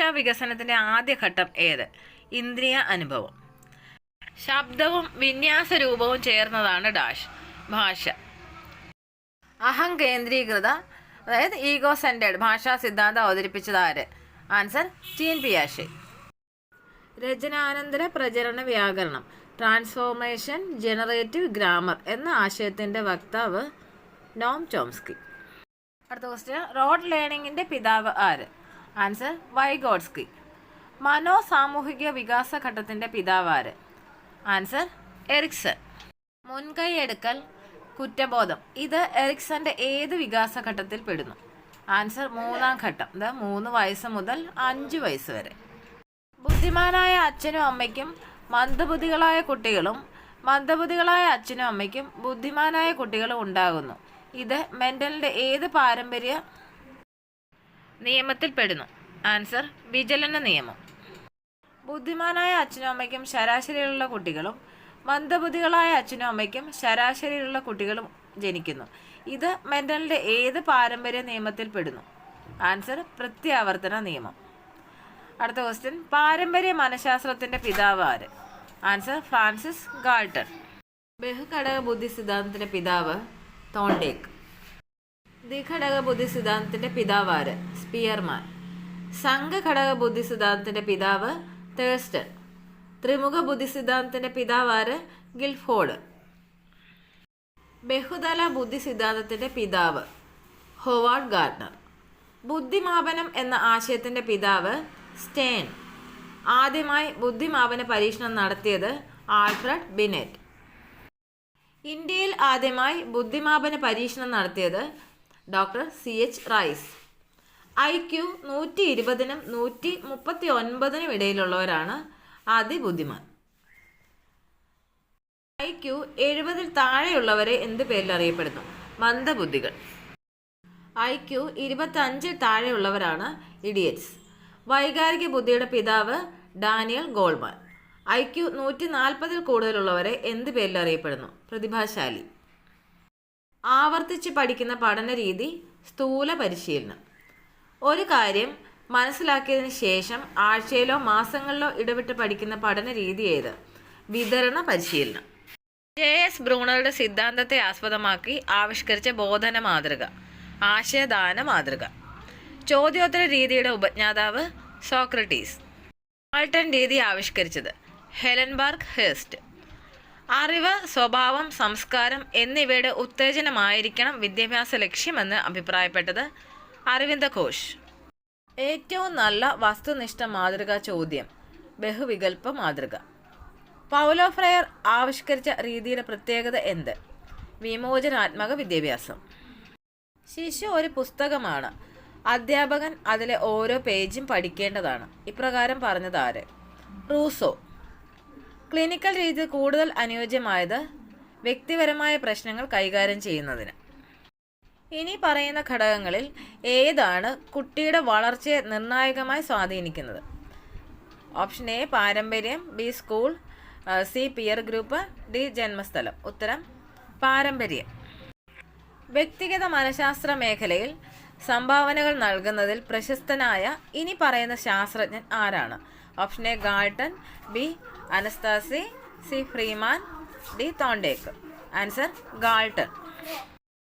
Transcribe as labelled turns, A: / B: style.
A: ഭാഷാ വികസനത്തിൻ്റെ ആദ്യഘട്ടം ഏത്? ഇന്ദ്രിയ അനുഭവം. ശബ്ദവും വിന്യാസ രൂപവും ചേർന്നതാണ് ഡാഷ് ഭാഷ. അഹംകേന്ദ്രീകൃത അതായത് ഈഗോ സെൻറ്റേഡ് ഭാഷാ സിദ്ധാന്തം അവതരിപ്പിച്ചത് ആര്? Answer TN. പിയാഷെ. രചനാനന്തര പ്രചരണ വ്യാകരണം ട്രാൻസ്ഫോർമേഷൻ ജനറേറ്റീവ് ഗ്രാമർ എന്ന ആശയത്തിൻ്റെ വക്താവ് നോം ചോംസ്കി. അടുത്ത ക്വസ്റ്റ്യൻ, റോഡ് ലേണിംഗിൻ്റെ പിതാവ് ആര്? Answer Vygotsky. മനോസാമൂഹിക വികാസ ഘട്ടത്തിൻ്റെ പിതാവ് ആര്? Answer Ericsson. മുൻകൈയെടുക്കൽ, കുറ്റബോധം ഇത് എറിക്സന്റെ ഏത് വികാസഘട്ടത്തിൽ പെടുന്നു? ആൻസർ മൂന്നാം ഘട്ടം. 3 വയസ്സ് മുതൽ 5 വയസ്സ് വരെ. ബുദ്ധിമാനായ അച്ഛനും അമ്മയ്ക്കും മന്ദബുദ്ധികളായ കുട്ടികളും മന്ദബുദ്ധികളായ അച്ഛനും അമ്മയ്ക്കും ബുദ്ധിമാനായ കുട്ടികളും ഉണ്ടാകുന്നു. ഇത് മെൻഡലിൻ്റെ ഏത് പാരമ്പര്യ നിയമത്തിൽ പെടുന്നു? ആൻസർ വിചലന നിയമം. ബുദ്ധിമാനായ അച്ഛനും അമ്മയ്ക്കും ശരാശരിയിലുള്ള കുട്ടികളും മന്ദബുദ്ധികളായ അച്ഛനും അമ്മയ്ക്കും ശരാശരിയിലുള്ള കുട്ടികളും ജനിക്കുന്നു. ഇത് മെൻഡലിൻ്റെ ഏത് പാരമ്പര്യ നിയമത്തിൽ പെടുന്നു? ആൻസർ പ്രത്യാവർത്തന നിയമം. അടുത്ത ക്വസ്റ്റ്യൻ, പാരമ്പര്യ മനഃശാസ്ത്രത്തിൻ്റെ പിതാവ് ആര്? Answer Francis Galton. ബഹുഘടക ബുദ്ധി സിദ്ധാന്തത്തിൻ്റെ പിതാവ് തോണ്ടേക്ക്. ദ്വിഘടക ബുദ്ധി സിദ്ധാന്തത്തിൻ്റെ പിതാവ് ആര്? സ്പിയർമാൻ. സംഘഘടക ബുദ്ധി സിദ്ധാന്തത്തിൻ്റെ പിതാവ് തേഴ്സ്റ്റൺ. ത്രിമുഖ ബുദ്ധി സിദ്ധാന്തത്തിൻ്റെ പിതാവ് ആര്? ഗിൽഫോർഡ്. ബഹുതല ബുദ്ധി സിദ്ധാന്തത്തിൻ്റെ പിതാവ് ഹോവാർഡ് ഗാർട്ട്നർ. ബുദ്ധിമാപനം എന്ന ആശയത്തിൻ്റെ പിതാവ് സ്റ്റേൺ. ആദ്യമായി ബുദ്ധിമാപന പരീക്ഷണം നടത്തിയത് ആൽഫ്രഡ് ബിനെറ്റ്. ഇന്ത്യയിൽ ആദ്യമായി ബുദ്ധിമാപന പരീക്ഷണം നടത്തിയത് ഡോക്ടർ CH റൈസ്. IQ 120-നും 139-നും ഇടയിലുള്ളവരാണ് അതിബുദ്ധിമാൻ. IQ 70-ൽ താഴെയുള്ളവരെ എന്ത് പേരിൽ അറിയപ്പെടുന്നു? മന്ദബുദ്ധികൾ. IQ 25-ൽ താഴെയുള്ളവരാണ് ഇഡിയറ്റ്സ്. വൈകാരിക ബുദ്ധിയുടെ പിതാവ് ഡാനിയൽ ഗോൾമാൻ. IQ 140-ൽ കൂടുതലുള്ളവരെ എന്ത് പേരിൽ അറിയപ്പെടുന്നു? പ്രതിഭാശാലി. ആവർത്തിച്ച് പഠിക്കുന്ന പഠന രീതി സ്ഥൂല പരിശീലനം. ഒരു കാര്യം മനസ്സിലാക്കിയതിന് ശേഷം ആഴ്ചയിലോ മാസങ്ങളിലോ ഇടവിട്ട് പഠിക്കുന്ന പഠന രീതി ഏത്? വിതരണ പരിശീലനം. JS ബ്രൂണറുടെ സിദ്ധാന്തത്തെ ആസ്പദമാക്കി ആവിഷ്കരിച്ച ബോധന മാതൃക ആശയദാന മാതൃക. ചോദ്യോത്തര രീതിയുടെ ഉപജ്ഞാതാവ് സോക്രട്ടീസ്. ഗാൾട്ടൺ രീതി ആവിഷ്കരിച്ചത് ഹെലൻബർഗ് ഹേസ്റ്റ്. അറിവ്, സ്വഭാവം, സംസ്കാരം എന്നിവയുടെ ഉത്തേജനമായിരിക്കണം വിദ്യാഭ്യാസ ലക്ഷ്യമെന്ന് അഭിപ്രായപ്പെട്ടത് അരവിന്ദ ഘോഷ്. ഏറ്റവും നല്ല വസ്തുനിഷ്ഠ മാതൃകാ ചോദ്യം ബഹുവികൽപ്പ മാതൃക. പൗലോ ഫ്രയർ ആവിഷ്കരിച്ച രീതിയുടെ പ്രത്യേകത എന്ത്? വിമോചനാത്മക വിദ്യാഭ്യാസം. ശിശു ഒരു പുസ്തകമാണ്, അധ്യാപകൻ അതിലെ ഓരോ പേജും പഠിക്കേണ്ടതാണ്. ഇപ്രകാരം പറഞ്ഞത് ആര്? റൂസോ. ക്ലിനിക്കൽ രീതി കൂടുതൽ അനുയോജ്യമായത് വ്യക്തിപരമായ പ്രശ്നങ്ങൾ കൈകാര്യം ചെയ്യുന്നതിന്. ഇനി പറയുന്ന ഘടകങ്ങളിൽ ഏതാണ് കുട്ടിയുടെ വളർച്ചയെ നിർണായകമായി സ്വാധീനിക്കുന്നത്? ഓപ്ഷൻ എ പാരമ്പര്യം, B school, C peer group, D ജന്മസ്ഥലം. ഉത്തരം പാരമ്പര്യം. വ്യക്തിഗത മനഃശാസ്ത്ര മേഖലയിൽ സംഭാവനകൾ നൽകുന്നതിൽ പ്രശസ്തനായ ഇനി പറയുന്ന ശാസ്ത്രജ്ഞൻ ആരാണ്? Option A Galton, B Anastasi, C Freeman, D Thorndike. Answer Galton.